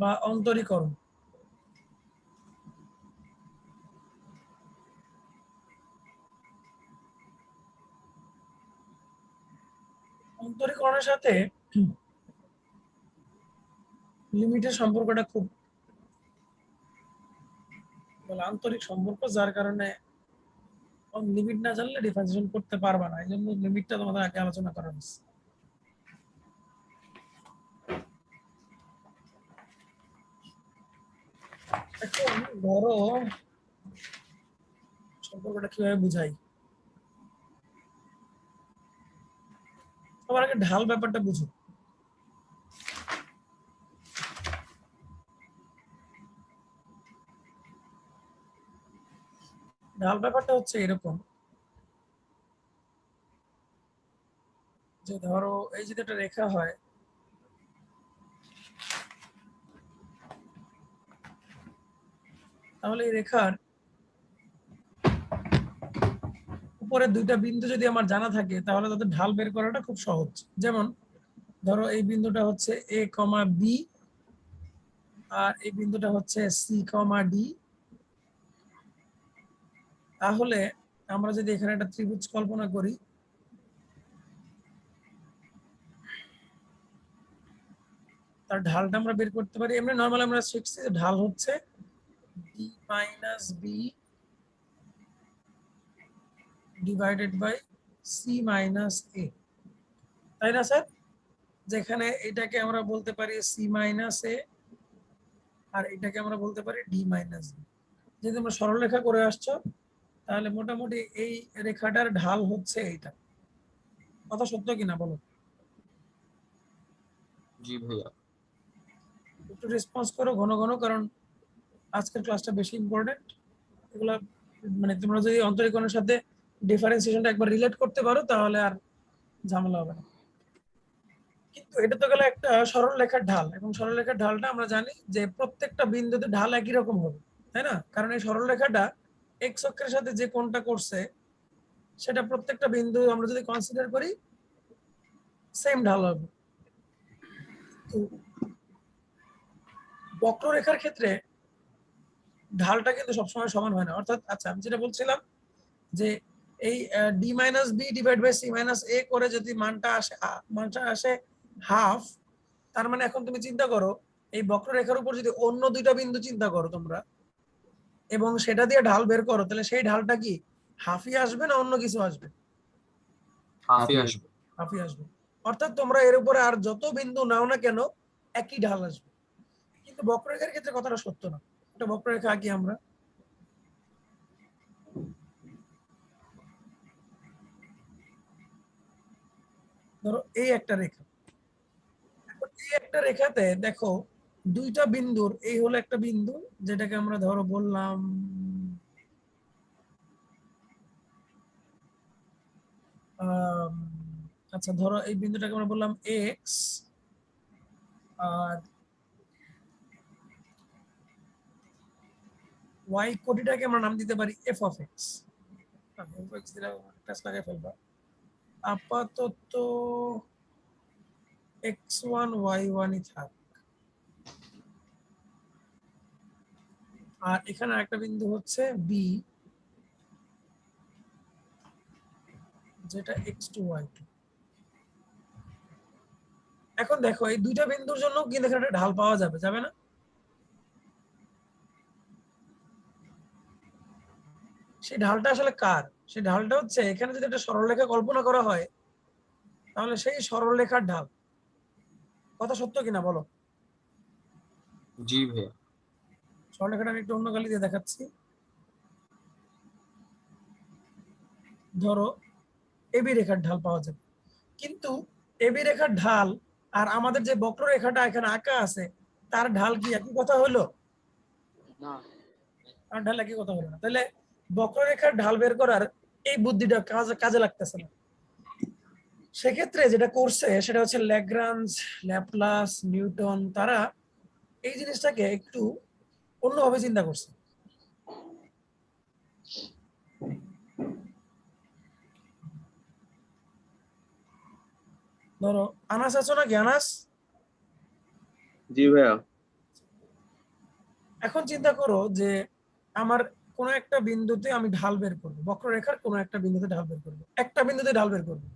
বা অন্তরীকরণ। অন্তরীকরণের সাথে লিমিটের সম্পর্কটা খুব আন্তরিক সম্পর্ক, যার কারণে লিমিট না জানলে ডিফারেন্সিয়েশন করতে পারবা না, এই জন্য লিমিটটা তোমাদের আগে আলোচনা করা হয়েছে। এখন ধরো সম্পর্কটা কিভাবে বুঝাই, সবার আগে ঢাল ব্যাপারটা বুঝো। ঢাল ব্যাপারটা হচ্ছে এরকম যে ধরো এই যদি একটা রেখা হয়, তাহলে এই রেখার উপরের দুইটা বিন্দু যদি আমার জানা থাকে তাহলে তাদের ঢাল বের করাটা খুব সহজ। যেমন ধরো এই বিন্দুটা হচ্ছে এ কমা বি, আর এই বিন্দুটা হচ্ছে সি কমা ডি। তাহলে আমরা যদি এখানে একটা ত্রিভুজ কল্পনা করি, তার ঢালটা আমরা বের করতে পারি। এমনি নর্মাল আমরা শিখছি যে ঢাল হচ্ছে b minus b divided by c minus a, তাই না স্যার? যেখানে এটাকে আমরা বলতে পারি সি মাইনাস এ, আর এটাকে আমরা বলতে পারি ডি মাইনাস বি। যদি তোমরা সরলরেখা করে আসছো, তাহলে মোটামুটি এই রেখাটার ঢাল হচ্ছে এইটা। কথা সত্য কিনা বলো? জি ভাইয়া। একটু রেসপন্স করো ঘন ঘন, কারণ আজকের ক্লাসটা বেশি ইম্পর্টেন্ট। এগুলা মানে তোমরা যদি অন্তরীকরণের সাথে ডিফারেন্সিয়েশনটা একবার রিলেট করতে পারো তাহলে আর ঝামেলা হবে না। কিন্তু এটা তো গেল একটা সরল রেখার ঢাল, এবং সরল রেখার ঢালটা আমরা জানি যে প্রত্যেকটা বিন্দুতে ঢাল একই রকম হবে, তাই না? কারণ এই সরল রেখাটা এক্স অক্ষের সাথে যে কোণটা করছে সেটা প্রত্যেকটা বিন্দু আমরা যদি কনসিডার করি সেম ঢাল হবে। তো বক্ররেখার ক্ষেত্রে ঢালটা কিন্তু সবসময় সমান হয় না। অর্থাৎ আচ্ছা, আমি যেটা বলছিলাম যে এই d minus b divide by c minus a করে যদি মানটা আসে হাফ, তার মানে এখন তুমি চিন্তা করো এই বক্ররেখার উপর যদি অন্য দুইটা বিন্দু চিন্তা করো তোমরা এবং সেটা দিয়ে ঢাল বের করো, তাহলে সেই ঢালটা কি হাফই আসবে না অন্য কিছু আসবে? হাফই আসবে। হাফই আসবে। অর্থাৎ তোমরা এর উপরে আর যত বিন্দু নাও না কেন একই ঢাল আসবে। কিন্তু বক্ররেখার ক্ষেত্রে কথাটা সত্য না। একটা বক্ররেখা আঁকি আমরা। ধরো এই একটা রেখা, এখন এই একটা রেখাতে দেখো দুইটা বিন্দুর, এই হলো একটা বিন্দু যেটাকে আমরা ধরো বললাম আচ্ছা ধরো এই বিন্দুটাকে আমরা বললাম এক্স, আর ওয়াই কোটিটাকে আমরা নাম দিতে পারি F of x. F x দিলে টাচ লাগাই ফেলবা। আপাতত এক্স ওয়ান ওয়াই ওয়ানই থাক, আর এখানে একটা বিন্দু হচ্ছে বি যেটা এক্স টু ওয়াই টু। এখন দেখো এই দুইটা বিন্দুর জন্য কিন্তু এখানে একটা ঢাল পাওয়া যাবে, যাবে না? সেই ঢালটা আসলে কার? সেই ঢালটা হচ্ছে এখানে যদি একটা সরলরেখা কল্পনা করা হয় তাহলে সেই সরলরেখার ঢাল। কথা সত্য কিনা বলো? জি ভাইয়া। সরলরেখাটা আমি একটু অন্য কালি দিয়ে দেখাচ্ছি। ধরো এবি রেখার ঢাল পাওয়া যাবে, কিন্তু এবি রেখার ঢাল আর আমাদের যে বক্ররেখাটা এখানে আঁকা আছে তার ঢাল কি একই কথা হলো? না। আর ঢাল একই কথা হলো না। তাহলে বক্ররেখার ঢাল বের করার এই বুদ্ধিটা কাজে লাগতেছে না। সেক্ষেত্রে যেটা করছে সেটা হচ্ছে ল্যাগ্রাঞ্জ, ল্যাপলাস, নিউটন, তারা এই জিনিসটাকে একটু অন্যভাবে চিন্তা করছে। ধরো আনাস আছো নাকি? আনাস, জি ভাইয়া। এখন চিন্তা করো যে আমার কোনো একটা বিন্দুতে আমি ঢাল বের করবো, বক্ররেখার কোনো একটা বিন্দুতে ঢাল বের করবো, একটা বিন্দুতে ঢাল বের করবো।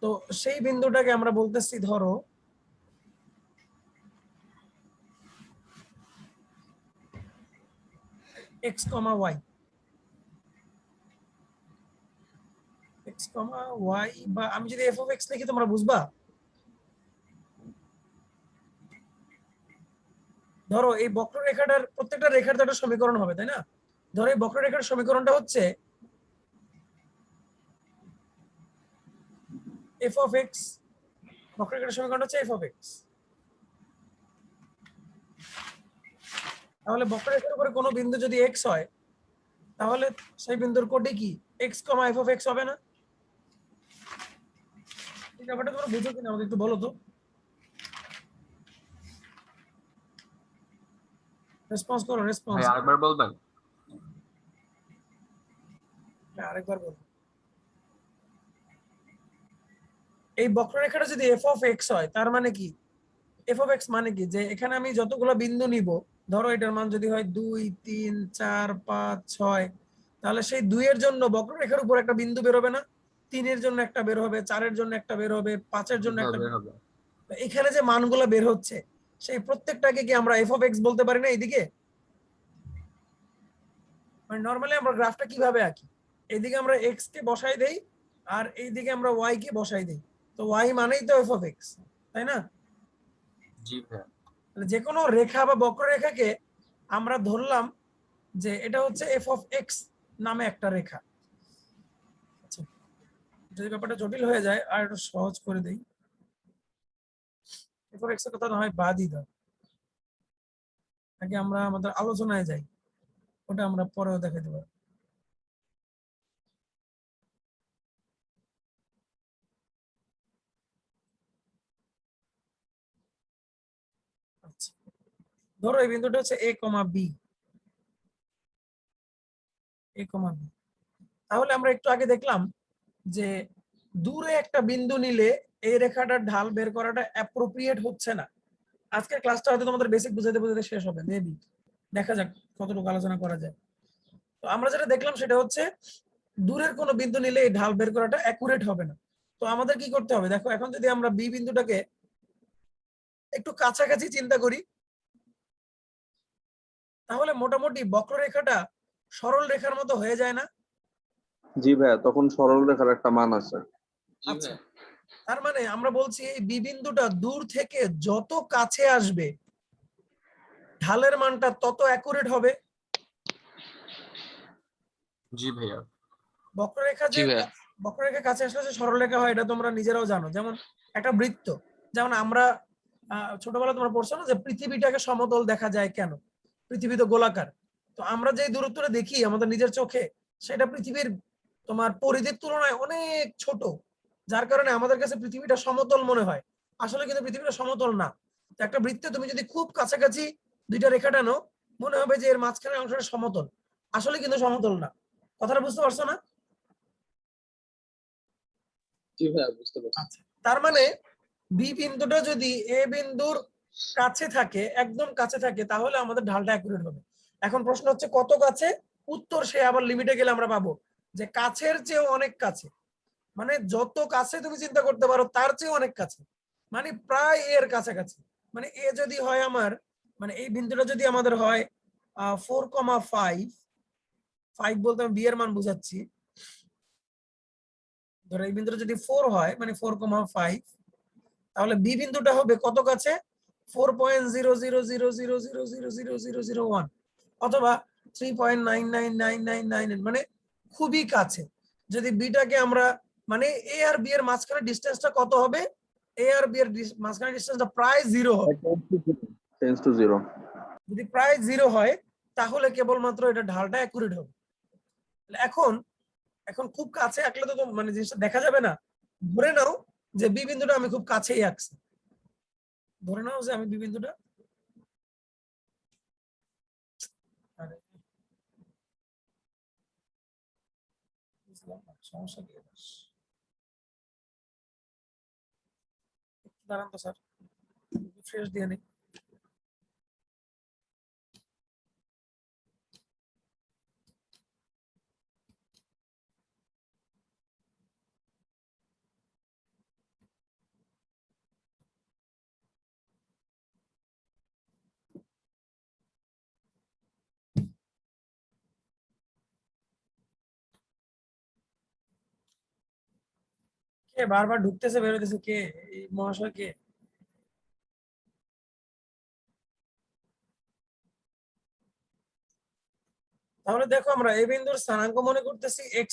তো সেই বিন্দুটাকে আমরা বলতেছি ধরো এক্স কমা ওয়াই, এক্স কমা ওয়াই, বা আমি যদি এফ অফ এক্স লিখি তোমরা বুঝবা। ধরো এই বক্ররেখাটার প্রত্যেকটা রেখার তো একটা সমীকরণ হবে, তাই না? ধরো এই বক্ররেখার সমীকরণটা হচ্ছে এফ অফ এক্স, বক্ররেখার সমীকরণটা হচ্ছে এফ অফ এক্স। তাহলে বক্ররেখার উপরে কোনো বিন্দু যদি এক্স হয়, তাহলে সেই বিন্দুর কোডে কি x comma F of x হবে না? এই ব্যাপারটা তোমরা বুঝো কিনা আমাকে একটু বলো তো। রেসপন্স করো, রেসপন্স। ভাই আরেকবার বলবেন? হ্যাঁ, আরেকবার বলো। এই বক্ররেখাটা যদি এফ অফ এক্স হয়, তার মানে কি এফ অফ এক্স মানে কি, যে এখানে আমি যতগুলো বিন্দু নিব, ধরো এটার মান যদি হয় 2 3 4 5 6, তাহলে সেই 2 এর জন্য বক্ররেখার উপর একটা বিন্দু বের হবে না? 3 এর জন্য একটা বের হবে, 4 এর জন্য একটা বের হবে, 5 এর জন্য একটা বের বের হবে। হবে। তো এখানে যে মানগুলো বের হচ্ছে, সেই প্রত্যেকটাকে কি আমরা এফ অফ এক্স বলতে পারি না? এইদিকে মানে নরমালি আমরা গ্রাফটা কিভাবে আঁকি, এইদিকে আমরা এক্স কে বসাই দেই আর এইদিকে আমরা ওয়াই কে বসাই দেই। তো ওয়াই মানেই তো এফ অফ এক্স, তাই না? জি ভাইয়া। যে কোনো রেখা বা বক্ররেখাকে আমরা ধরলাম যে এটা হচ্ছে এফ অফ এক্স নামে একটা রেখা। আচ্ছা, যদি ব্যাপারটা জটিল হয়ে যায় আর একটু সহজ করে দেই। এফ অফ এক্স এর কথা না হয় বাদই দাও, আগে আমরা আমাদের আলোচনায় যাই, ওটা আমরা পরেও দেখাতে পারবো। আচ্ছা, ধরো এই বিন্দুটা হচ্ছে এ কমা বি, এ কমা বি। তাহলে আমরা একটু আগে দেখলাম যে দূরে একটা বিন্দু নিলে এই রেখাটার ঢাল বের করাটা অ্যাপ্রোপ্রিয়েট হচ্ছে না। আজকের ক্লাসটা হয়তো তোমাদের বেসিক বুঝাতে বুঝাতে শেষ হবে মেবি, দেখা যাক কতটুকু আলোচনা করা যায়। তো আমরা যেটা দেখলাম সেটা হচ্ছে দূরের কোনো বিন্দু নিলে এই ঢাল বের করাটা অ্যাকুরেট হবে না। তো আমাদের কি করতে হবে, দেখো এখন যদি আমরা বি বিন্দুটাকে একটু কাছাকাছি চিন্তা করি, তাহলে মোটামুটি বক্ররেখাটা সরল রেখার মতো হয়ে যায় না? জি ভাইয়া, তখন সরল রেখার একটা মান আছে। জি আচ্ছা, ভাইয়া। তার মানে আমরা বলছি এই বি বিন্দুটা দূর থেকে যত কাছে আসবে ঢালের মানটা তত অ্যাকুরেট হবে। জি ভাইয়া। বক্ররেখা জি যে ভাইয়া। বক্ররেখা কাছে আসলে যে সরলরেখা হয় এটা তোমরা নিজেরাও জানো। যেমন একটা বৃত্ত, যেমন আমরা ছোটবেলা তোমরা পড়ছো না যে পৃথিবীটাকে সমতল দেখা যায় কেন? পৃথিবী তো গোলাকার। তো আমরা যে দূরত্বটা দেখি আমাদের নিজের চোখে, সেটা পৃথিবীর তোমার পরিধির তুলনায় অনেক ছোট, যার কারণে আমাদের কাছে পৃথিবীটা সমতল মনে হয়। আসলে কিন্তু পৃথিবীটা সমতল না। তো একটা বৃত্তে তুমি যদি খুব কাছাকাছি দুইটা রেখা টানো, মনে হবে যে এর মাঝখানের অংশটা সমতল, আসলে কিন্তু সমতল না। কথাটা বুঝতে পারছো না? জি ভাইয়া, বুঝতে পারছি। আচ্ছা, তার মানে বি বিন্দুটা যদি এ বিন্দুর কাছে থাকে, একদম কাছে থাকে, তাহলে আমাদের ঢালটা অ্যাকুরেট হবে। এখন প্রশ্ন হচ্ছে কত কাছে? উত্তর সে আবার লিমিটে গেলে আমরা পাবো যে কাছের চেয়েও অনেক কাছে। মানে যত কাছে তুমি চিন্তা করতে পারো তার চেয়ে অনেক কাছে, মানে প্রায় এর কাছাকাছি। মানে এ যদি হয় আমার, মানে এই বিন্দুটা যদি আমাদের হয় 4,5, 5 বলতে আমি বি এর মান বুঝাচ্ছি। ধরো এই বিন্দুটা যদি 4 হয় মানে 4,5, তাহলে বি বিন্দুটা হবে কত কাছে? 4.00000000001 অথবা 3.99999, মানে খুবই কাছে। যদি বিটাকে আমরা মানে এ আর বি এর মাঝখানে ডিসটেন্সটা কত হবে? এ আর বি এর মাঝখানে ডিসটেন্সটা প্রায় 0 হবে। Tense to zero. যদি প্রায় 0 হয় তাহলে কেবলমাত্র এটা ঢালটা অ্যাকুরেট হবে। এখন এখন খুব কাছে আঁকলে তো মানে জিনিসটা দেখা যাবে না। ধরে নাও যে বি বিন্দুটা আমি খুব কাছেই আঁকছি, ধরে নাও যে আমি বি বিন্দুটা, আরে বুঝলাম না, সমস্যা কি? দাঁড়ান তো স্যার, রিফ্রেশ দিয়ে নেই। কে বারবার ঢুকতেছে বের হইতেছে, কে এই মহাশয় কে? তাহলে দেখো আমরা এই বিন্দুর স্থানাঙ্ক মনে করতেছি x,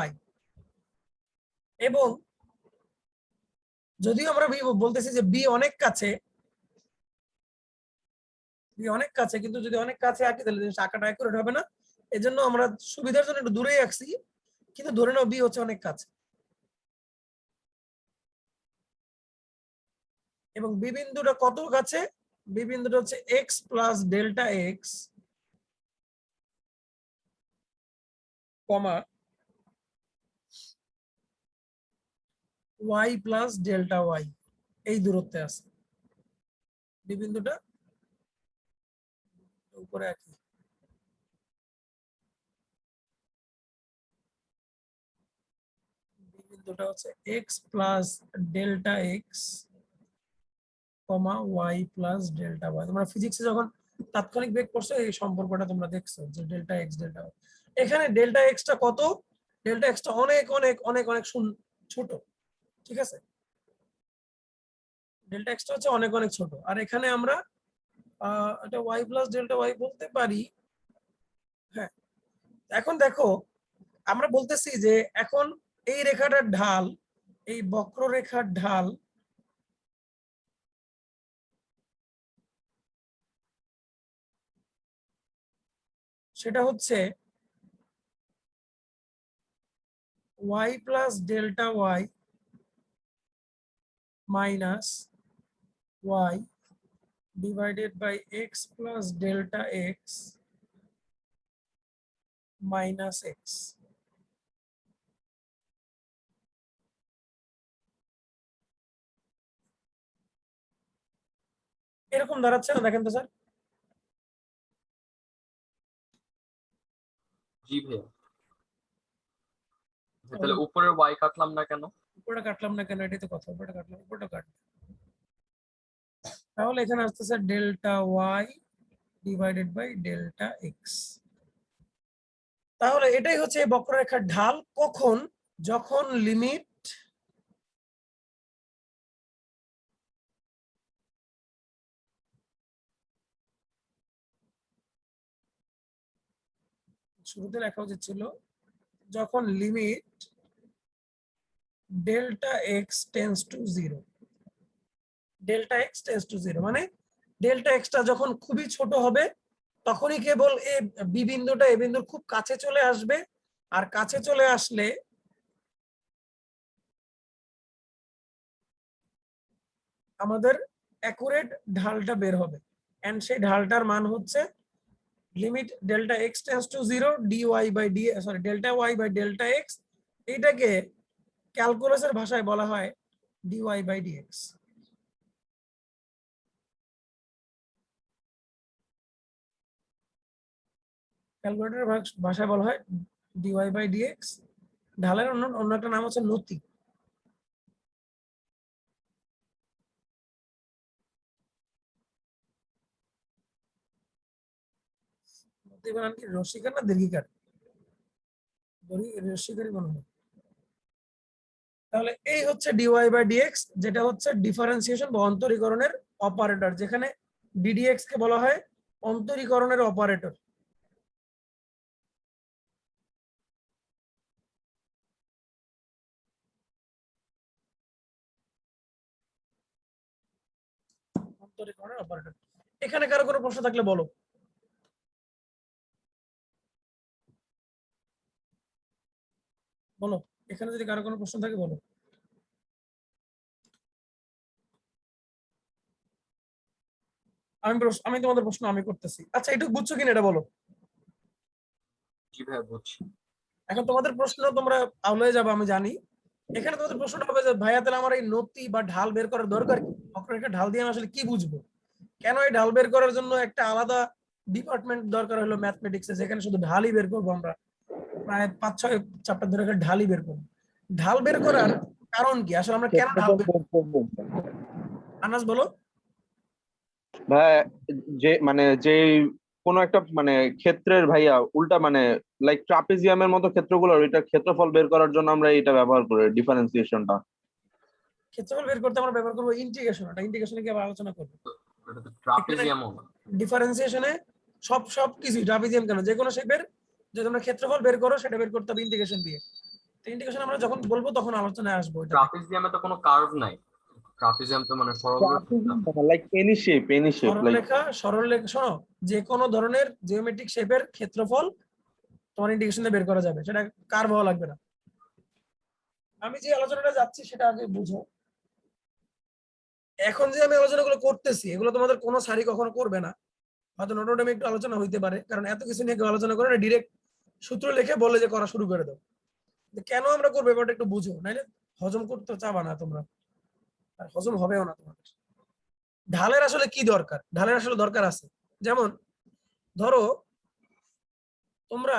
y, এবং যদিও আমরা বলতেছি যে বি অনেক কাছে, কিন্তু যদি অনেক কাছে আঁকি তাহলে জিনিসটা আঁকাটা অ্যাকুরেট হবে না। এজন্য আমরা সুবিধার জন্য একটু দূরেই আঁকছি, কিন্তু ধরে নাও বি হচ্ছে অনেক কাছে, এবং বি বিন্দুটা কত কাছে? বি বিন্দুটা হচ্ছে x প্লাস ডেল্টা এক্স কমা y প্লাস ডেল্টা ওয়াই, এই দূরত্বে আছে বি বিন্দুটা। উপরে আঁকি, বি বিন্দুটা হচ্ছে x প্লাস ডেল্টা এক্স কমা y প্লাস ডেল্টা ওয়াই। তোমরা ফিজিক্সে যখন তাৎক্ষণিক বেগ পড়ছো এই সম্পর্কটা তোমরা দেখছো যে ডেল্টা এক্স ডেল্টা ওয়াই। এখানে ডেল্টা এক্সটা কত? ডেল্টা এক্সটা অনেক অনেক অনেক অনেক ছোট, ঠিক আছে? ডেল্টা এক্সটা হচ্ছে অনেক অনেক ছোট, আর এখানে আমরা এটা y প্লাস ডেল্টা ওয়াই বলতে পারি। হ্যাঁ, এখন দেখো আমরা বলতেছি যে এখন এই রেখাটার ঢাল, এই বক্ররেখার ঢাল সেটা হচ্ছে y plus delta y minus y divided by x plus delta x minus x. এরকম দাঁড়াচ্ছে না? দেখেন তো স্যার। জি ভাইয়া। তাহলে উপরের y কাটলাম না কেন? উপরটা কাটলাম না কেন, এটাই তো কথা। উপরটা কাটলাম, উপরটা কাট, তাহলে এখানে আসতেছে delta y divided by delta x. তাহলে এটাই হচ্ছে এই বক্ররেখার ঢাল। কখন? যখন লিমিট শুরুতে লেখা উচিত ছিল, যখন limit delta x tends to zero. Delta x tends to zero মানে ডেল্টা এক্সটা যখন খুবই ছোট হবে তখনই কেবল এই বি বিন্দুটা এ বিন্দুর খুব কাছে চলে আসবে, আর কাছে চলে আসলে আমাদের অ্যাকুরেট ঢালটা বের হবে, এন্ড সেই ঢালটার মান হচ্ছে limit delta x tends to zero dy by d, sorry delta y by delta x. এইটাকে ক্যালকুলাসের ভাষায় বলা হয় ডিওয়াই বাই ডিএক্স। ক্যালকুলেটরের ভাষায় বলা হয় ডিওয়াই বাই ডিএক্স। ঢালের অন্য একটা নাম হচ্ছে নতি। নতি বানান কি রসিকার না দীর্ঘিকার? রসিকারই মনে হয়। তাহলে এই হচ্ছে ডিওয়াই বাই ডিএক্স, যেটা হচ্ছে ডিফারেন্সিয়েশন বা অন্তরীকরণের অপারেটর, যেখানে ডিডিএক্স কে বলা হয় অন্তরীকরণের অপারেটর। অন্তরীকরণের অপারেটর। এখানে কারো কোনো প্রশ্ন থাকলে বলো, বলো। এখানে যদি কারো কোনো প্রশ্ন থাকে বলো। আমি তোমাদের প্রশ্ন আমি করতেছি। আচ্ছা, এটুকু বুঝছো কিনা এটা বলো। জি ভাইয়া বুঝছি। এখন তোমাদের প্রশ্ন তোমরা আউলে যাবে আমি জানি। এখানে তোমাদের প্রশ্নটা হবে যে ভাইয়া তাহলে আমার এই নতি বা ঢাল বের করার দরকার কি? বক্ররেখা ঢাল দিয়ে আমি আসলে কি বুঝবো? কেন এই ঢাল বের করার জন্য একটা আলাদা ডিপার্টমেন্ট দরকার হলো ম্যাথমেটিক্সে, যেখানে শুধু ঢালই বের করবো আমরা, প্রায় 5-6 চ্যাপ্টার ধরে ঢালই বের করবো। ঢাল বের করার কারণ কি? আসলে আমরা কেন ঢাল বের করবো? আনাস বলো। ভাই যে মানে যে কোনো একটা মানে ক্ষেত্রের ভাইয়া উল্টা মানে লাইক ট্রাপিজিয়ামের মতো ক্ষেত্রগুলোর এটা ক্ষেত্রফল বের করার জন্য আমরা এটা ব্যবহার করি ডিফারেন্সিয়েশনটা। ক্ষেত্রফল বের করতে আমরা ব্যবহার করবো ইন্টিগ্রেশন। এটা ইন্টিগ্রেশনে কি আবার আলোচনা করবো। এটা তো ট্রাপিজিয়ামও না। ডিফারেন্সিয়েশনে সব কিছু ট্রাপিজিয়াম কেন, যে কোনো শেপের যদি তোমরা ক্ষেত্রফল বের করো সেটা বের করতে হবে ইন্টিগ্রেশন দিয়ে। তো ইন্টিগ্রেশন আমরা যখন বলবো তখন আলোচনায় আসবো। এটা ট্রাপিজিয়ামে তো কোনো কার্ভ নাই। ট্রাপিজিয়াম তো মানে সরলরেখা। লাইক এনি শেপ লাইক সরলরেখা শোনো, যে কোনো ধরনের জিওমেট্রিক শেপের ক্ষেত্রফল তোমার ইন্টিগ্রেশন দিয়ে বের করা যাবে, সেটা কার্ভ হওয়া লাগবে না। আমি যে আলোচনাটা যাচ্ছি সেটা আগে বুঝো। এখন যে আমি আলোচনাগুলো করতেছি এগুলো তোমাদের কোনো স্যারই কখনো করবে না, হয়তো নোটে একটু আলোচনা হইতে পারে, কারণ এত কিছু নিয়ে কেউ আলোচনা করে না, ডিরেক্ট সূত্র লিখে বলে যে করা শুরু করে দাও। কেন আমরা করবো ব্যাপারটা একটু বুঝো, নাইলে হজম করতে চাবা না তোমরা, আর হজম হবেও না তোমাদের। ঢালের আসলে কি দরকার, ঢালের আসলে দরকার আছে। যেমন ধরো তোমরা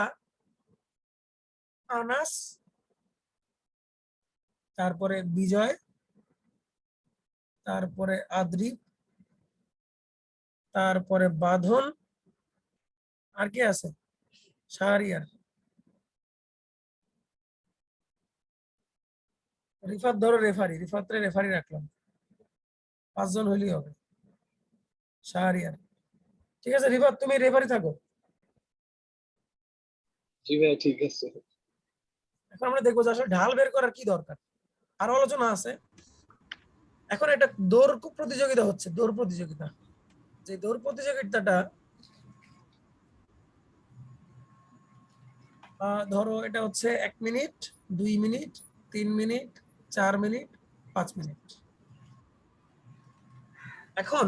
আনাস, তারপরে বিজয়, তারপরে আদ্রিব, তারপরে বাঁধন, আর কি আছে, শাহরিয়ার, রিফাত ধরো রেফারি, রিফাতরে রেফারি রাখলাম, 5 জন হইলেই হবে। শাহরিয়ার, ঠিক আছে, রিফাত তুমি রেফারি থাকো। জি ভাই ঠিক আছে। এখন আমরা দেখবো যে আসলে ঢাল বের করার কি দরকার, আরো আলোচনা আছে। এখন একটা দৌড় প্রতিযোগিতা হচ্ছে, দৌড় প্রতিযোগিতা। যে দৌড় প্রতিযোগিতাটা ধরো এটা হচ্ছে 1 minute, 2 minute, 3 minute, 4 minute, 5 minute. এখন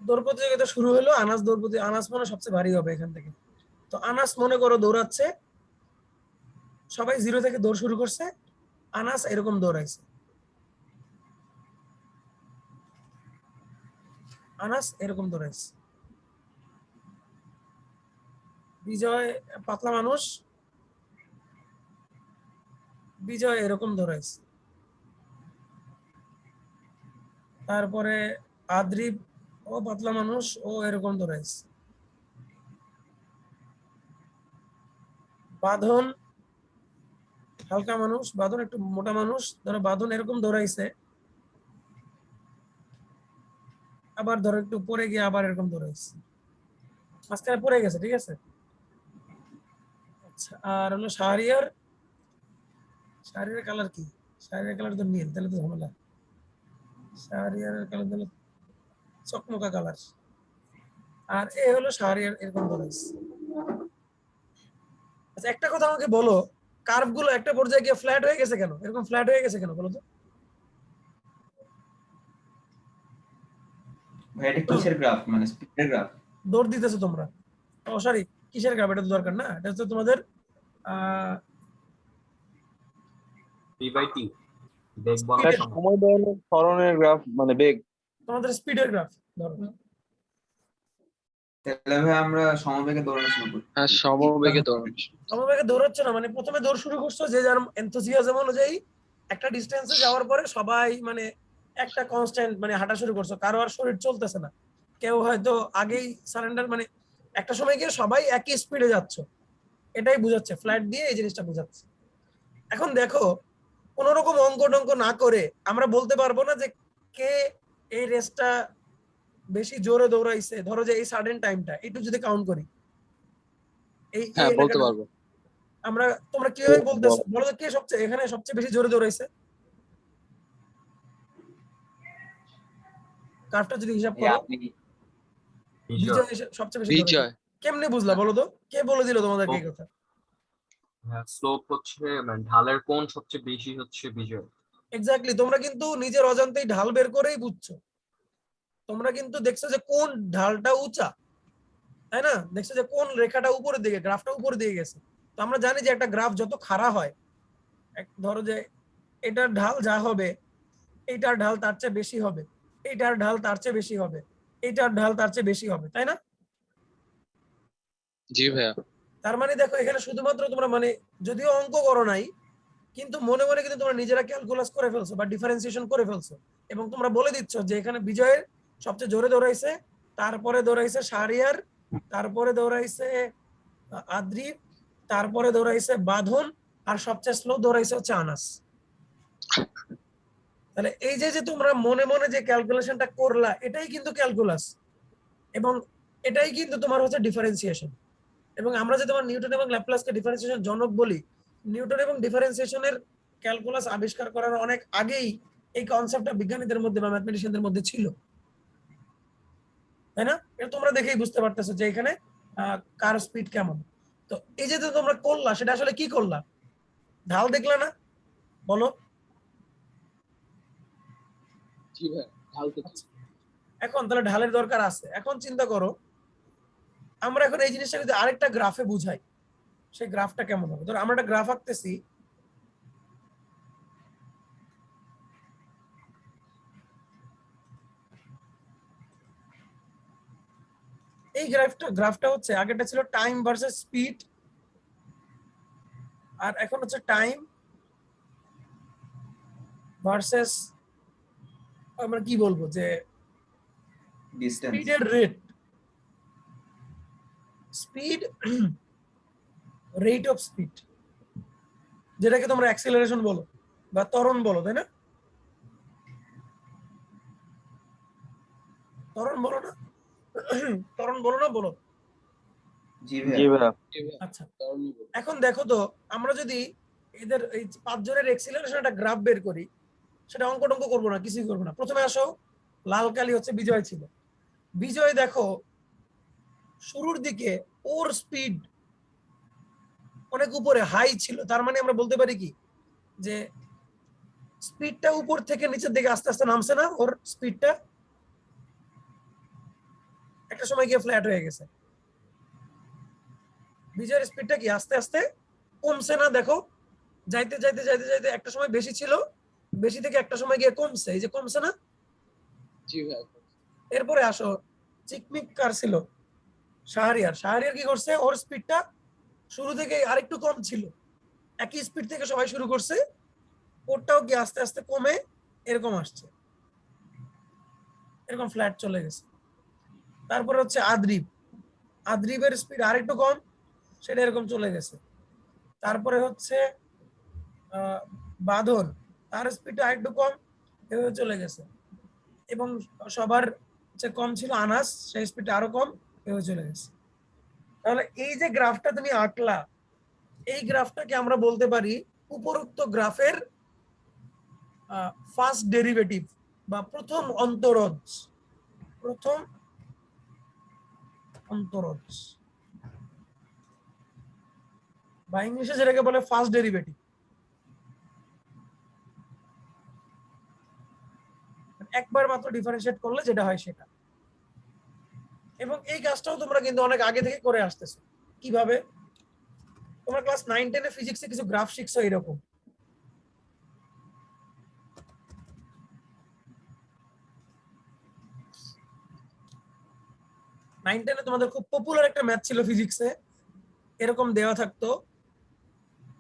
দৌড় প্রতিযোগিতা শুরু হলো, আনাস দৌড় আনাস মনে সবচেয়ে ভারী হবে এখান থেকে। তো আনাস মনে করো দৌড়াচ্ছে, সবাই 0 থেকে দৌড় শুরু করছে, আনাস এরকম দৌড়াইছে, আনাস এরকম দৌড়াইছে। বিজয় পাতলা মানুষ, বিজয় এরকম দৌড়াইছে। তারপরে আদ্রিব, ও পাতলা মানুষ, ও এরকম দৌড়াইছে। বাঁধন হালকা মানুষ, বাঁধন একটু মোটা মানুষ, ধরো বাঁধন এরকম দৌড়াইছে, আবার ধরো একটু পরে গিয়ে আবার এরকম দৌড়াইছে, মাঝখানে পড়ে গেছে, ঠিক আছে। আচ্ছা, আর হলো শাহরিয়ার, শাহরিয়ার কালার কি, শাহরিয়ার কালার তো নীল, তাহলে তো ঝামেলা। শাহরিয়ারের কালার তাহলে চকমকা কালার। আর এ হলো শাহরিয়ার এরকম দৌড়াইছে। আচ্ছা, একটা কথা আমাকে বলো, কার্ভ গুলো একটা পর্যায়ে গিয়ে ফ্ল্যাট হয়ে গেছে কেন, এরকম ফ্ল্যাট হয়ে গেছে কেন বলো তো? ভাই এটা কিসের গ্রাফ, মানে স্পিডের গ্রাফ? দৌড় দিতেছো তোমরা, ও সরি, কিসের গ্রাফ, এটা তো দরকার না, এটা হচ্ছে তোমাদের p/t বেগ বনাম সময়। সময় দেওয়ার সরণের গ্রাফ, মানে বেগ। তোমাদের স্পিডের গ্রাফ ধরো। তাহলে ভাই আমরা সমবেগে দৌড়ানো শুরু করি। হ্যাঁ সমবেগে দৌড়ানো। সমবেগে দৌড়াচ্ছ না, মানে প্রথমে দৌড় শুরু করছো যে যার এনথুজিয়াজম অনুযায়ী, একটা ডিস্টেন্সে যাওয়ার পরে সবাই মানে একটা কনস্ট্যান্ট মানে হাঁটা শুরু করছো, কারো আর শরীর চলতেছে না, কেউ হয়তো আগেই সারেন্ডার, মানে একটা সময় গিয়ে সবাই একই স্পিডে যাচ্ছ, এটাই বুঝাচ্ছে, ফ্ল্যাট দিয়ে এই জিনিসটা বুঝাচ্ছে। এখন দেখো, কোন রকম অঙ্ক টঙ্ক না করে আমরা বলতে পারবো না যে কে এই রেসটা বেশি জোরে দৌড়াইছে, ধরো যে এই সাডেন টাইমটা একটু যদি কাউন্ট করি, এই হ্যাঁ বলতে এলাকাটা পারবো। আমরা, তোমরা কিভাবে বলতেছো বলো তো, কে সবচেয়ে এখানে সবচেয়ে বেশি জোরে দৌড়াইছে, কার্ভটা যদি হিসাব এই করো, আপনি বিজয় সবচেয়ে বেশি দৌড়াইছে। বিজয়। কেমনে বুঝলা বলো তো, কে বলে দিল তোমাদেরকে এই কথা? হ্যাঁ, স্লোপ হচ্ছে মানে ঢালের কোণ সবচেয়ে বেশি হচ্ছে বিজয়। এক্স্যাক্টলি, তোমরা কিন্তু নিজের অজান্তেই ঢাল বের করেই বুঝছো। তোমরা কিন্তু দেখছো যে কোন ঢালটা উঁচা, তাই না, দেখছো যে কোন রেখাটা উপরের দিকে, গ্রাফটা উপরের দিকে গেছে। তো আমরা জানি যে একটা গ্রাফ যত খাড়া হয়, ধরো যে এটার ঢাল যা হবে, এইটার ঢাল তার চেয়ে বেশি হবে, এইটার ঢাল তার চেয়ে বেশি হবে, এইটার ঢাল তার চেয়ে বেশি হবে, তাই না? জি ভাইয়া। তার মানে দেখো এখানে শুধুমাত্র তোমরা মানে যদিও অঙ্ক করো নাই, কিন্তু মনে মনে কিন্তু তোমরা নিজেরা ক্যালকুলাস করে ফেলছো বা ডিফারেন্সিয়েশন করে ফেলছো, এবং তোমরা বলে দিচ্ছ যে এখানে বিজয়ের সবচেয়ে জোরে দৌড়াইছে, তারপরে দৌড়াইছে শাহরিয়ার, তারপরে দৌড়াইছে আদ্রিব, তারপরে দৌড়াইছে বাঁধন, আর সবচেয়ে স্লো দৌড়াইছে হচ্ছে আনাস। তাহলে এই যে যে তোমরা মনে মনে যে ক্যালকুলেশনটা করলা, এটাই কিন্তু ক্যালকুলাস, এবং এটাই কিন্তু তোমার হচ্ছে ডিফারেন্সিয়েশন। এবং আমরা যে তোমার নিউটন এবং ল্যাপ্লাসকে ডিফারেন্সিয়েশন জনক বলি, নিউটন এবং ডিফারেন্সিয়েশনের ক্যালকুলাস আবিষ্কার করার অনেক আগেই এই কনসেপ্টটা বিজ্ঞানীদের মধ্যে বা ম্যাথমেটিশিয়ানদের মধ্যে ছিল, তাই না? এটা তোমরা দেখেই বুঝতে পারতেছো যে এখানে কার স্পিড কেমন। তো এই যে তোমরা করলা, সেটা আসলে কি করলা? ঢাল দেখলা না? বলো। জি ভাই, ঢাল দেখছি। এখন তাহলে ঢালের দরকার আছে। এখন চিন্তা করো, আমরা এখন এই জিনিসটা যদি আরেকটা গ্রাফে বুঝাই, সেই গ্রাফটা কেমন হবে? ধরো আমরা একটা গ্রাফ আঁকতেছি, এই গ্রাফটা হচ্ছে, আগেটা ছিল টাইম ভার্সেস স্পিড, আর এখন হচ্ছে টাইম ভার্সেস, আমরা কি বলবো, যে ডিস্টেন্স। স্পিডের rate, speed rate of speed, যেটাকে তোমরা অ্যাক্সিলারেশন বলো বা ত্বরণ বলো, তাই না? ত্বরণ বলো না? ত্বরণ বলো না? বলো। জি জি ভাইয়া। ভাইয়া। জি ভাই, আচ্ছা, ত্বরণই বলি। এখন দেখো তো, আমরা যদি এদের এই 5 জনের এক্সিলারেশন একটা গ্রাফ বের করি, সেটা অঙ্ক টঙ্ক করবো না, কিছুই করবো না। প্রথমে আসো, লাল কালি হচ্ছে বিজয় ছিল। বিজয় দেখো শুরুর দিকে ওর স্পিড অনেক উপরে, হাই ছিল। তার মানে আমরা বলতে পারি কি, যে স্পিডটা উপর থেকে নিচের দিকে আস্তে আস্তে নামছে না, ওর স্পিডটা একটা সময় গিয়ে ফ্ল্যাট হয়ে গেছে। বিজয়ের স্পিডটা কি আস্তে আস্তে কমছে না? দেখো, যাইতে যাইতে যাইতে যাইতে একটা সময় বেশি ছিল, বেশি থেকে একটা সময় গিয়ে কমছে, এই যে কমছে না? জি ভাই, এরপরে আসো, চিকমিক কার ছিল? শাহরিয়ার। শাহরিয়ার কি করছে? ওর স্পিডটা শুরু থেকে আরেকটু কম ছিল, একই স্পিড থেকে সবাই শুরু করছে, ওরটাও কি আস্তে আস্তে কমে এরকম আসছে, এরকম ফ্ল্যাট চলে গেছে। তারপরে হচ্ছে আদ্রিব, আদ্রিবের স্পিড আরেকটু কম, সেটা এরকম চলে গেছে। তারপরে হচ্ছে বাঁধন, তার স্পিডটা আরেকটু কম, এভাবে চলে গেছে। এবং সবার যে কম ছিল আনাস, সেই স্পিডটা আরো কম, এভাবে চলে গেছে। তাহলে এই যে গ্রাফটা তুমি আঁকলা, এই গ্রাফটাকে আমরা বলতে পারি উপরোক্ত গ্রাফের ফার্স্ট ডেরিভেটিভ বা প্রথম অন্তরজ, প্রথম অন্তরজ, বা ইংলিশে যেটাকে বলে ফার্স্ট ডেরিভেটিভ। একবার মাত্র ডিফারেন্সিয়েট করলে যেটা হয় সেটা। এবং এই কাজটাও তোমরা কিন্তু অনেক আগে থেকে করে আসতেছো। কিভাবে? তোমরা ক্লাস 9-10 এ ফিজিক্সে কিছু গ্রাফ শিখছো এরকম। নাইন টেনে তোমাদের খুব পপুলার একটা ম্যাথ ছিল ফিজিক্সে, এরকম দেওয়া থাকতো,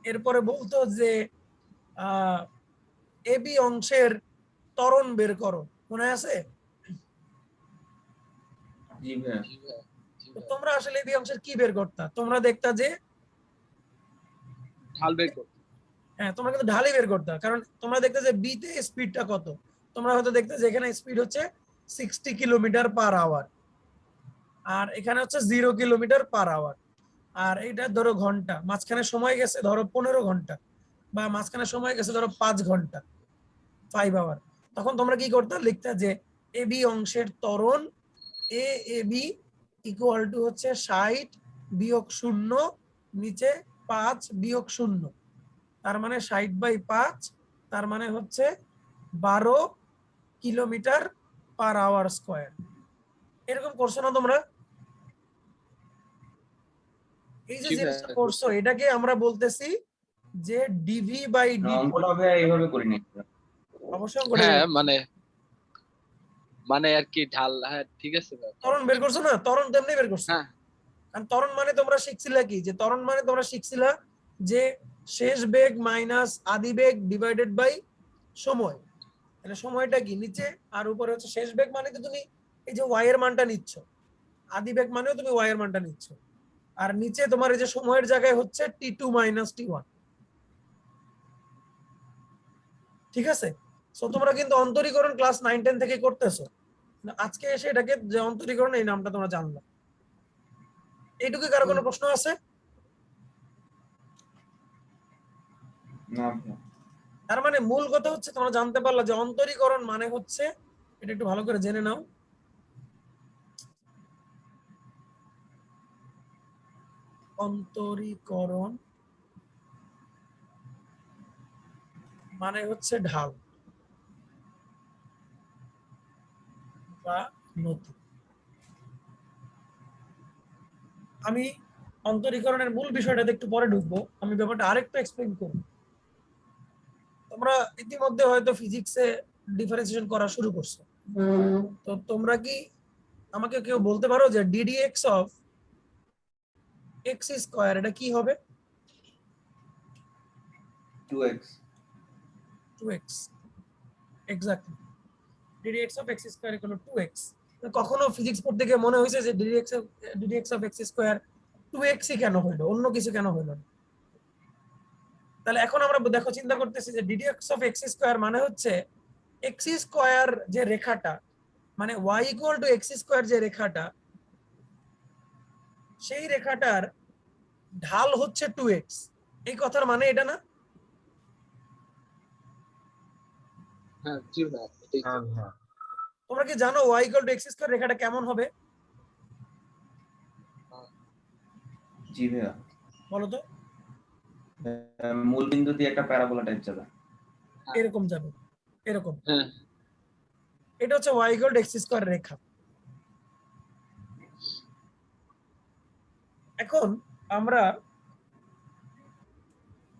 এরপরে বলতো যে এবি অংশের ত্বরণ বের করো, মনে আছে? জি ভাইয়া। জি ভাই, জি তো ভাই। তোমরা আসলে এবি অংশের কি বের করতা? তোমরা দেখতা যে, ঢাল বের করতে। হ্যাঁ, তোমরা কিন্তু ঢালই বের করতা, কারণ তোমরা দেখতে যে বি তে স্পিডটা কত। তোমরা হয়তো দেখতে যে এখানে স্পিড হচ্ছে 60 কিলোমিটার পার আওয়ার, আর এখানে হচ্ছে 0 কিলোমিটার পার আওয়ার, আর এইটা ধরো ঘন্টা, মাঝখানে সময় গেছে ধরো 15 ঘন্টা, বা মাঝখানে সময় গেছে ধরো 5 ঘন্টা, 5 আওয়ার। তখন তোমরা কি করতে? লিখতে যে এবি অংশের ত্বরণ এ এবি ইকুয়াল টু হচ্ছে 60 বিয়োগ 0 নিচে 5 বিয়োগ 0, তার মানে 60/5, তার মানে হচ্ছে 12 কিলোমিটার পার আওয়ার স্কয়ার। এরকম করছো না তোমরা? এই যে জি ভাই, জিনিসটা করছো, এটাকে আমরা বলতেছি যে ডিভি বাই ডি। অঙ্কটা ভাইয়া এইভাবে করিনি। অবশ্যই অঙ্কটা হ্যাঁ এইভাবে। মানে, মানে আর কি ঢাল, হ্যাঁ ঠিক আছে ভাই। ত্বরণ বের করছো না? ত্বরণ তেমনি বের করছো। হ্যাঁ কারণ ত্বরণ মানে তোমরা শিখছিলা কি, যে ত্বরণ মানে তোমরা শিখছিলা যে শেষ বেগ মাইনাস আদি বেগ ডিভাইডেড বাই সময়। তাহলে সময়টা কি নিচে, আর উপরে হচ্ছে শেষ বেগ, মানে তো তুমি এই যে ওয়াই এর মানটা নিচ্ছ, আদি বেগ মানেও তুমি ওয়াই এর মানটা নিচ্ছ, আর নিচে তোমার এই যে সময়ের জায়গায় হচ্ছে টি টু মাইনাস টি ওয়ান। ঠিক আছে? সো তোমরা কিন্তু অন্তরীকরণ ক্লাস 9-10 থেকে করতেছো, আজকে এসে এটাকে যে অন্তরীকরণ এই নামটা তোমরা জানলা। এইটুকু কারো কোনো প্রশ্ন আছে? না ভাইয়া। তার মানে মূল কথা হচ্ছে তোমরা জানতে পারলা যে অন্তরীকরণ মানে হচ্ছে, এটা একটু ভালো করে জেনে নাও, অন্তরীকরণ মানে হচ্ছে ঢাল বা নতি। আমি অন্তরীকরণের মূল বিষয়টাতে একটু পরে ঢুকবো, আমি ব্যাপারটা আরেকটু এক্সপ্লেইন করব। তোমরা ইতিমধ্যে হয়তো ফিজিক্সে ডিফারেন্সিয়েশন করা শুরু করছো, তো তোমরা কি আমাকে কেউ বলতে পারো যে ddx অফ এক্স স্কয়ার এটা কি হবে? 2x 2x, exactly. ddx of x square equal to 2x। কখনো ফিজিক্স পড়তে গিয়ে মনে হয়েছে যে ddx of x square 2x ই কেন হইলো, অন্য কিছু কেন হইলো না? তাহলে এখন আমরা দেখো চিন্তা করতেছি যে ddx অফ x স্কয়ার মানে হচ্ছে x স্কয়ার যে রেখাটা, মানে y equal to x square যে রেখাটা, সেই রেখাটার ঢাল হচ্ছে 2x। এই কথার মানে এটা না? হ্যাঁ জি ভাইয়া, এটাই তো। হ্যাঁ ভাইয়া। তোমরা কি জানো y equal to x square রেখাটা কেমন হবে? জি ভাইয়া। বলো তো। মূল বিন্দু দিয়ে একটা প্যারাবোলা টাইপ যাবে। এরকম যাবে, এরকম। হ্যাঁ এটা হচ্ছে y equal to x square রেখা। এখন আমরা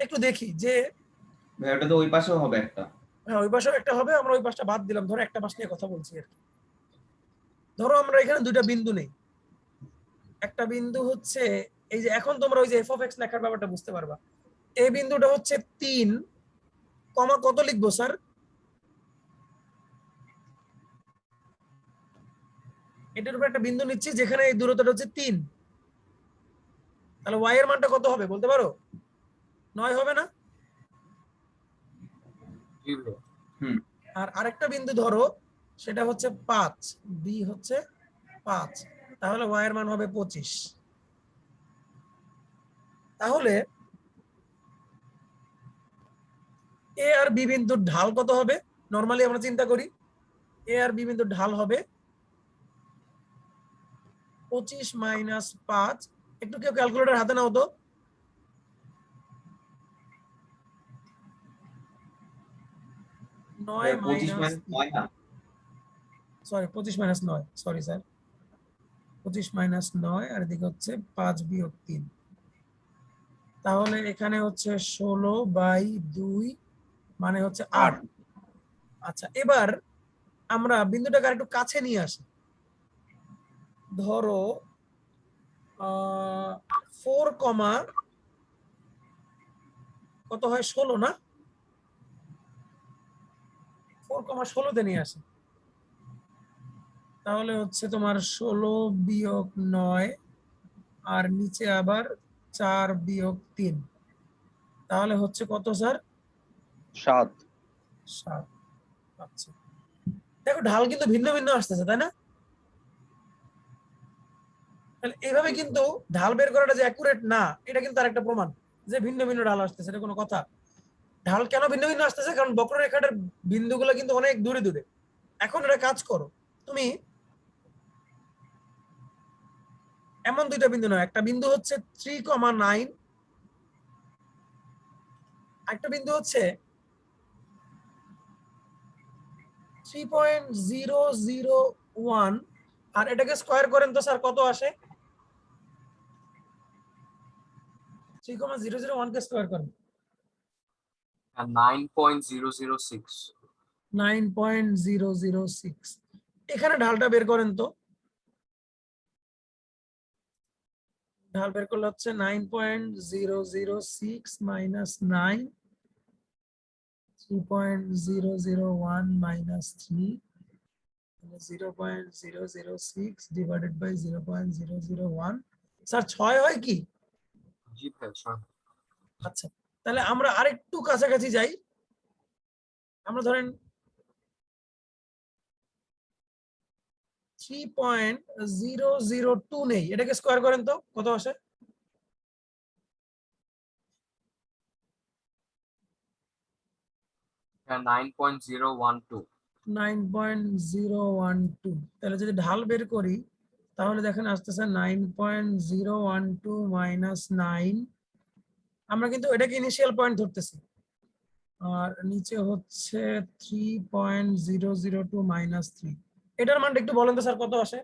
একটু দেখি যে ভাইয়া ওটা তো ওই পাশেও হবে একটা। হ্যাঁ ওই পাশেও একটা হবে, আমরা ওই পাশটা বাদ দিলাম, ধরো একটা পাশ নিয়ে কথা বলছি আর কি। ধরো আমরা এখানে দুইটা বিন্দু নেই, একটা বিন্দু হচ্ছে এই যে, এখন তোমরা ওই যে f of x লেখার ব্যাপারটা বুঝতে পারবা। এই বিন্দুটা হচ্ছে 3, কমা কত লিখবো স্যার? এটার উপর একটা বিন্দু নিচ্ছি যেখানে এই দূরত্বটা হচ্ছে 3, তাহলে y এর মানটা কত হবে বলতে পারো? 9 হবে না? জি ভাইয়া। আর আরেকটা বিন্দু ধরো সেটা হচ্ছে 5, b হচ্ছে 5, তাহলে y এর মান হবে 25। তাহলে a আর b বিন্দুর ঢাল কত হবে? নরমালি আমরা চিন্তা করি a আর b বিন্দুর ঢাল হবে 25 মাইনাস 5। একটু কেউ ক্যালকুলেটর হাতে নাও তো। 9 25 মাইনাস, 9 না। Sorry 25 minus 9, sorry sir, 25 minus 9 আর এদিকে হচ্ছে 5 বিয়োগ 3, তাহলে এখানে হচ্ছে 16/2 মানে হচ্ছে 8। আচ্ছা এবার আমরা বিন্দুটাকে আর একটু কাছে নিয়ে আসি। ধরো 4 কমা কত হয় 16 না, 4 কমা 16 তে নিয়ে আসি, তাহলে হচ্ছে তোমার 16 বিয়োগ 9 আর নিচে আবার 4 বিয়োগ 3, তাহলে হচ্ছে কত স্যার? 7। 7। আচ্ছা দেখো ঢাল কিন্তু ভিন্ন ভিন্ন আসতেছে তাই না? তাহলে এইভাবে কিন্তু ঢাল বের করাটা যে অ্যাকুরেট না, এটা কিন্তু আরেকটা প্রমাণ যে ভিন্ন ভিন্ন ঢাল আসতেছে, এটা কোনো কথা? ঢাল কেন ভিন্ন ভিন্ন আসতেছে? কারণ বক্ররেখাটার বিন্দুগুলো কিন্তু অনেক দূরে দূরে। এখন এটা কাজ করো, তুমি এমন দুইটা বিন্দু নাও, একটা বিন্দু হচ্ছে 3,9, একটা বিন্দু হচ্ছে 3.001, আর এটাকে স্কয়ার করেন তো স্যার কত আসে? 3,001 কে স্কয়ার করেন 9.006। 9.006। এখানে ঢালটা বের করেন তো। ঢাল বের করলে হচ্ছে 9.006 minus 9, 3.001 minus 3, 0.006 divided by 0.001। Sir 6 হয় কি? জি ভাইয়া। আচ্ছা তাহলে আমরা আরেকটু কাছাকাছি যাই, আমরা ধরেন 3.002 নেই, এটাকে স্কোয়ার করেন তো কত আসে? হ্যাঁ 9.012। 9.012। তাহলে যদি ঢাল বের করি তাহলে দেখেন আসতেছে 9.012 মাইনাস 9। আমরা কিন্তু এটাকে ইনিশিয়াল পয়েন্ট ধরতেছি। আর নিচে হচ্ছে 3.002 মাইনাস 3। এটার মানটা একটু বলেন তো স্যার কত আসে?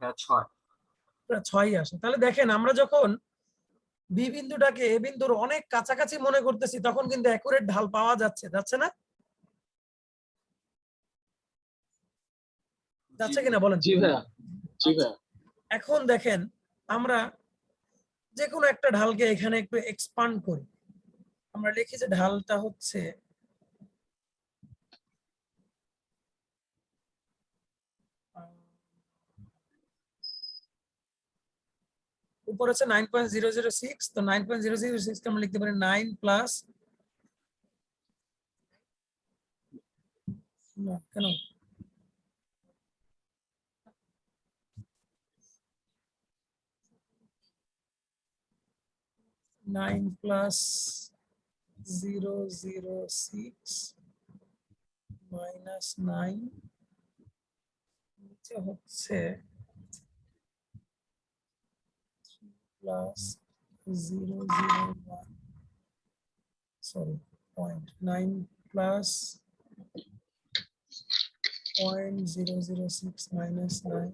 হ্যাঁ 6। প্রায় 6 আসে। তাহলে দেখেন আমরা যখন বি বিন্দুটাকে এ বিন্দুর অনেক কাছাকাছি মনে করতেছি তখন কিন্তু অ্যাকুরেট ঢাল পাওয়া যাচ্ছে, যাচ্ছে না? যাচ্ছে কিনা বলেন। জি ভাইয়া, জি ভাইয়া। এখন দেখেন আমরা যে কোনো একটা ঢালকে এখানে একটু এক্সপান্ড করি। আমরা লিখি যে ঢালটা হচ্ছে উপর হচ্ছে 9.006। তো 9.006 কে আমরা লিখতে পারি 9 প্লাস কেন 9 প্লাস 006 মাইনাস 9 নিচে হচ্ছে plus 001 sorry 0.9 plus 0.006 minus 9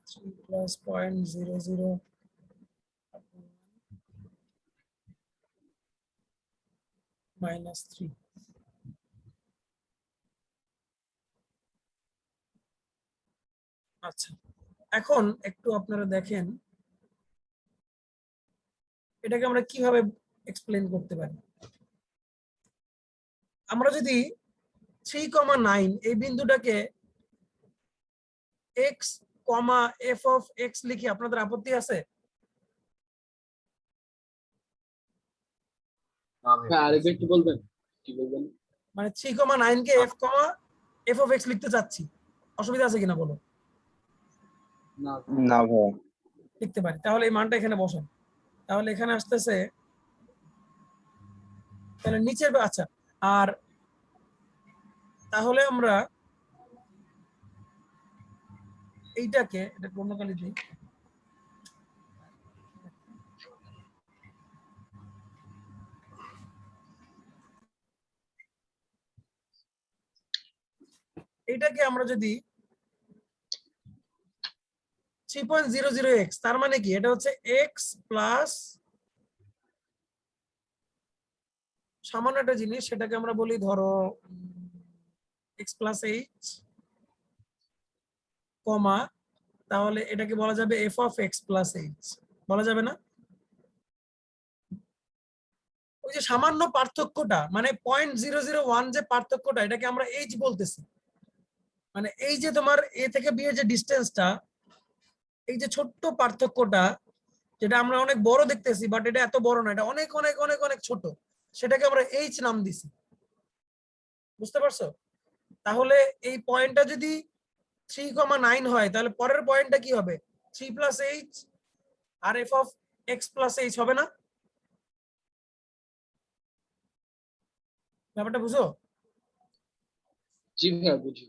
3 plus 0.00 minus 3। আচ্ছা, এখন একটু আপনারা দেখেন এটাকে আমরা কিভাবে এক্সপ্লেন করতে পারি। আমরা যদি 3,9 এই বিন্দুটাকে x, f of x লিখি আপনাদের আপত্তি আছে? না ভাই, ভাই আরেকবার একটু বলবেন, কি বলবেন? মানে 3,9 কে f of x লিখতে চাচ্ছি, অসুবিধা আছে কিনা বলো? না না ভাই। লিখতে পারি। তাহলে এই মানটা এখানে বসান। তাহলে এখানে আসতেছে তাহলে নিচের আচ্ছা, আর তাহলে আমরা এইটাকে এটা পূর্ণকালী দিই। এইটাকে আমরা যদি 3.00x, তার মানে কি এটা হচ্ছে x প্লাস সামান্য একটা জিনিস, সেটাকে আমরা বলি ধরো x প্লাস h কমা, তাহলে এটাকে বলা যাবে f of x plus h, বলা যাবে না? ওই যে সামান্য পার্থক্যটা মানে 0.001 যে পার্থক্যটা, এটাকে আমরা h বলতেছি। মানে এই যে তোমার a থেকে b এর যে ডিসটেন্সটা, এই যে ছোট্ট পার্থক্যটা যেটা আমরা অনেক বড় দেখতেছি বাট এটা এত বড় না, এটা অনেক অনেক অনেক অনেক ছোট, সেটাকে আমরা h নাম দিছি। বুঝতে পারছো? তাহলে এই পয়েন্টটা যদি 3,9 হয় তাহলে পরের পয়েন্টটা কি হবে? 3 প্লাস h আর f of x plus h হবে না? ব্যাপারটা বুঝো? জি ভাইয়া, বুঝি।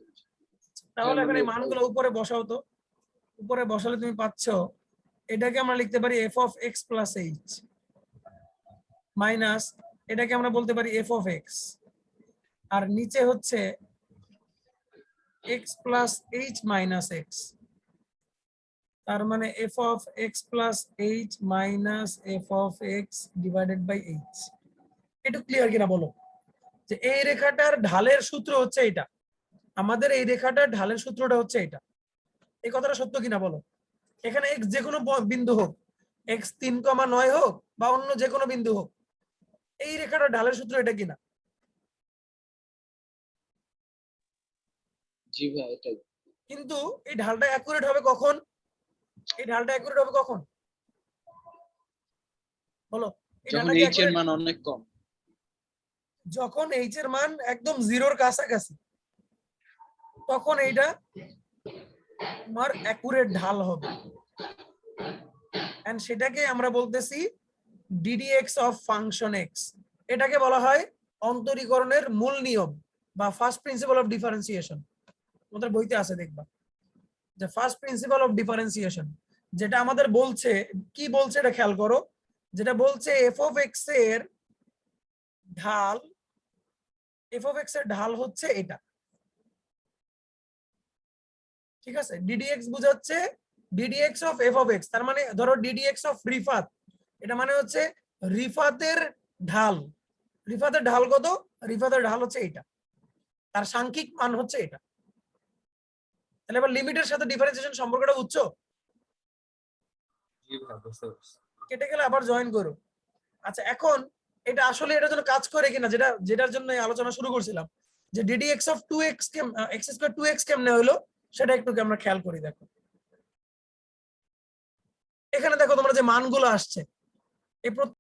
তাহলে এখন এই মানগুলো উপরে বসাও তো। উপরে বসালে তুমি পাচ্ছ এটাকে আমরা লিখতে পারি f of x plus h minus এটাকে আমরা বলতে পারি f of x, আর নিচে হচ্ছে x plus h minus x, তার মানে f of x plus h minus f of x divided by h। এটা ক্লিয়ার কিনা বলো? যে এই রেখাটার ঢালের সূত্র হচ্ছে এটা, আমাদের এই রেখাটার ঢালের সূত্রটা হচ্ছে এটা। এই কথাটা সত্য কিনা বলো? এখানে x যে কোনো বিন্দু হোক, x 3,9 হোক বা অন্য যে কোনো বিন্দু হোক, এই রেখাটার ঢালের সূত্র এটা কিনা? জি ভাই এটাই। কিন্তু এই ঢালটা অ্যাকুরেট হবে কখন? এই ঢালটা অ্যাকুরেট হবে কখন বলো? এই যখন ঢালটা কি এইচ এর accurate? মান অনেক কম। যখন এইচ এর মান একদম জিরোর কাছাকাছি, তখন এইটা তোমার অ্যাকুরেট ঢাল হবে। এন্ড সেটাকে আমরা বলতেছি ডিডিএক্স অফ ফাংশন এক্স। এটাকে বলা হয় অন্তরীকরণের মূল নিয়ম বা ফার্স্ট প্রিন্সিপাল অফ ডিফারেন্সিয়েশন। আমাদের বইতে আছে দেখবা যে ফার্স্ট প্রিন্সিপাল অফ ডিফারেন্সিয়েশন যেটা আমাদের বলছে, কি বলছে এটা খেয়াল করো, যেটা বলছে এফ অফ এক্স এর ঢাল, এফ অফ এক্স এর ঢাল হচ্ছে এটা, ঠিক আছে? ডিডিএক্স বোঝাচ্ছে ddx of F of x, তার মানে ধরো ডিডিএক্স অফ রিফাত, এটা মানে হচ্ছে রিফাতের ঢাল। রিফাতের ঢাল কত? রিফাতের ঢাল হচ্ছে এটা, তার সাংখ্যিক মান হচ্ছে এটা। তাহলে এবার লিমিটের সাথে ডিফারেন্সিয়েশন সম্পর্কটা বুঝছো? জি ভাই বুঝতে পারছি। কেটে গেলে আবার জয়েন করো। আচ্ছা, এখন এটা আসলে এটার জন্য কাজ করে কিনা, যেটার জন্য এই আলোচনা শুরু করছিলাম, যে ddx of 2x x square 2x কেমনে হলো সেটা একটু আমরা খেয়াল করি। দেখো এখানে দেখো তোমরা যে মানগুলো আসছে, এই